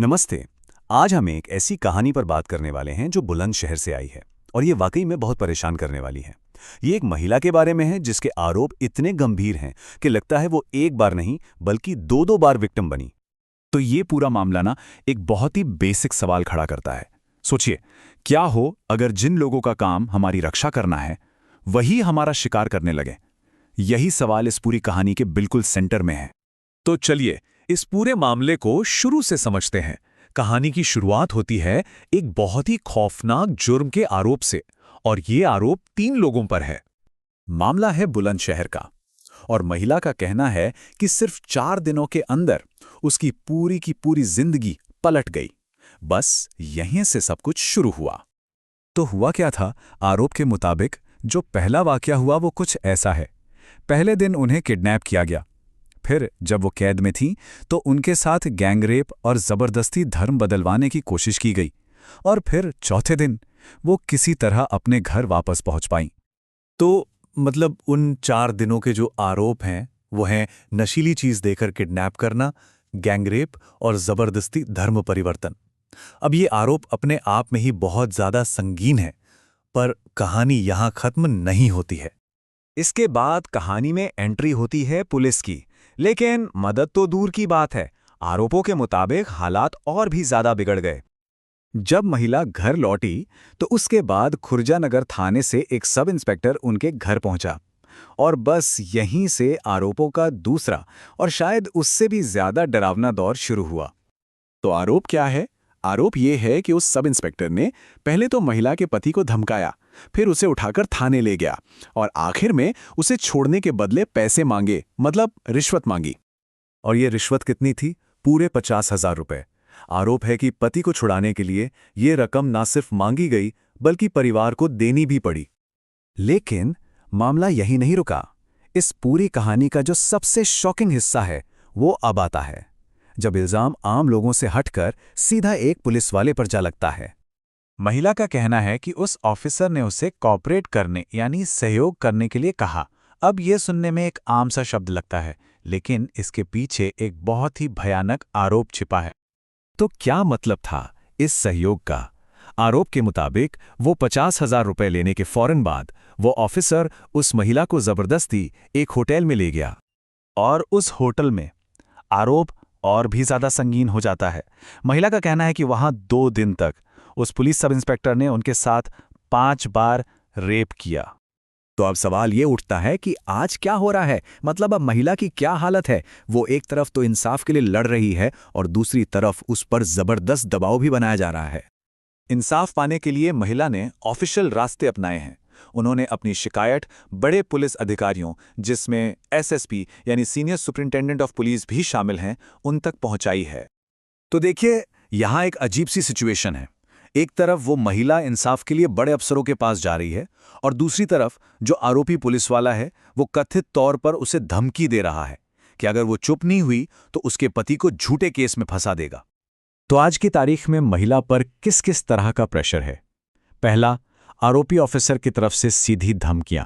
नमस्ते। आज हम एक ऐसी कहानी पर बात करने वाले हैं जो बुलंदशहर से आई है और ये वाकई में बहुत परेशान करने वाली है। ये एक महिला के बारे में है जिसके आरोप इतने गंभीर हैं कि लगता है वो एक बार नहीं बल्कि दो दो बार विक्टिम बनी। तो ये पूरा मामला ना एक बहुत ही बेसिक सवाल खड़ा करता है। सोचिए, क्या हो अगर जिन लोगों का काम हमारी रक्षा करना है वही हमारा शिकार करने लगे। यही सवाल इस पूरी कहानी के बिल्कुल सेंटर में है। तो चलिए इस पूरे मामले को शुरू से समझते हैं। कहानी की शुरुआत होती है एक बहुत ही खौफनाक जुर्म के आरोप से, और ये आरोप 3 लोगों पर है। मामला है बुलंदशहर का, और महिला का कहना है कि सिर्फ 4 दिनों के अंदर उसकी पूरी की पूरी जिंदगी पलट गई। बस यहीं से सब कुछ शुरू हुआ। तो हुआ क्या था? आरोप के मुताबिक जो पहला वाकया हुआ वो कुछ ऐसा है। पहले दिन उन्हें किडनैप किया गया। फिर जब वो कैद में थीं तो उनके साथ गैंगरेप और जबरदस्ती धर्म बदलवाने की कोशिश की गई। और फिर चौथे दिन वो किसी तरह अपने घर वापस पहुंच पाईं। तो मतलब उन 4 दिनों के जो आरोप हैं वो हैं नशीली चीज देकर किडनैप करना, गैंगरेप और जबरदस्ती धर्म परिवर्तन। अब ये आरोप अपने आप में ही बहुत ज्यादा संगीन है, पर कहानी यहां खत्म नहीं होती है। इसके बाद कहानी में एंट्री होती है पुलिस की, लेकिन मदद तो दूर की बात है। आरोपों के मुताबिक हालात और भी ज्यादा बिगड़ गए। जब महिला घर लौटी तो उसके बाद खुर्जानगर थाने से एक सब इंस्पेक्टर उनके घर पहुंचा, और बस यहीं से आरोपों का दूसरा और शायद उससे भी ज्यादा डरावना दौर शुरू हुआ। तो आरोप क्या है? आरोप ये है कि उस सब इंस्पेक्टर ने पहले तो महिला के पति को धमकाया, फिर उसे उठाकर थाने ले गया और आखिर में उसे छोड़ने के बदले पैसे मांगे, मतलब रिश्वत मांगी। और ये रिश्वत कितनी थी? पूरे 50,000 रुपए। आरोप है कि पति को छुड़ाने के लिए ये रकम ना सिर्फ मांगी गई बल्कि परिवार को देनी भी पड़ी। लेकिन मामला यही नहीं रुका। इस पूरी कहानी का जो सबसे शॉकिंग हिस्सा है वो अब आता है, जब इल्जाम आम लोगों से हटकर सीधा एक पुलिस वाले पर जा लगता है। महिला का कहना है कि उस ऑफिसर ने उसे कॉपरेट करने यानी सहयोग करने के लिए कहा। अब यह सुनने में एक आम सा शब्द लगता है, लेकिन इसके पीछे एक बहुत ही भयानक आरोप छिपा है। तो क्या मतलब था इस सहयोग का? आरोप के मुताबिक वो 50,000 रुपए लेने के फौरन बाद वो ऑफिसर उस महिला को जबरदस्ती एक होटल में ले गया। और उस होटल में आरोप और भी ज्यादा संगीन हो जाता है। महिला का कहना है कि वहां 2 दिन तक उस पुलिस सब इंस्पेक्टर ने उनके साथ 5 बार रेप किया। तो अब सवाल ये उठता है कि आज क्या हो रहा है? मतलब अब महिला की क्या हालत है? वो एक तरफ तो इंसाफ के लिए लड़ रही है और दूसरी तरफ उस पर जबरदस्त दबाव भी बनाया जा रहा है। इंसाफ पाने के लिए महिला ने ऑफिशियल रास्ते अपनाए हैं। उन्होंने अपनी शिकायत बड़े पुलिस अधिकारियों, जिसमें एसएसपी यानी सीनियर सुपरिंटेंडेंट ऑफ पुलिस भी शामिल हैं, उन तक पहुंचाई है। तो देखिए, यहां एक अजीब सी सिचुएशन है। एक तरफ वो महिला इंसाफ के लिए बड़े अफसरों के पास जा रही है और दूसरी तरफ जो आरोपी पुलिस वाला है वो कथित तौर पर उसे धमकी दे रहा है कि अगर वो चुप नहीं हुई तो उसके पति को झूठे केस में फंसा देगा। तो आज की तारीख में महिला पर किस किस तरह का प्रेशर है? पहला, आरोपी ऑफिसर की तरफ से सीधी धमकियां।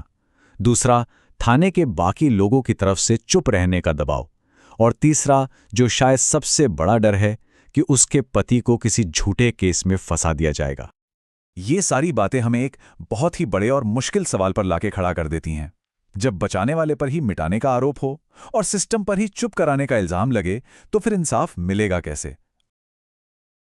दूसरा, थाने के बाकी लोगों की तरफ से चुप रहने का दबाव। और तीसरा, जो शायद सबसे बड़ा डर है, कि उसके पति को किसी झूठे केस में फंसा दिया जाएगा। ये सारी बातें हमें एक बहुत ही बड़े और मुश्किल सवाल पर लाके खड़ा कर देती हैं। जब बचाने वाले पर ही मिटाने का आरोप हो और सिस्टम पर ही चुप कराने का इल्जाम लगे, तो फिर इंसाफ मिलेगा कैसे?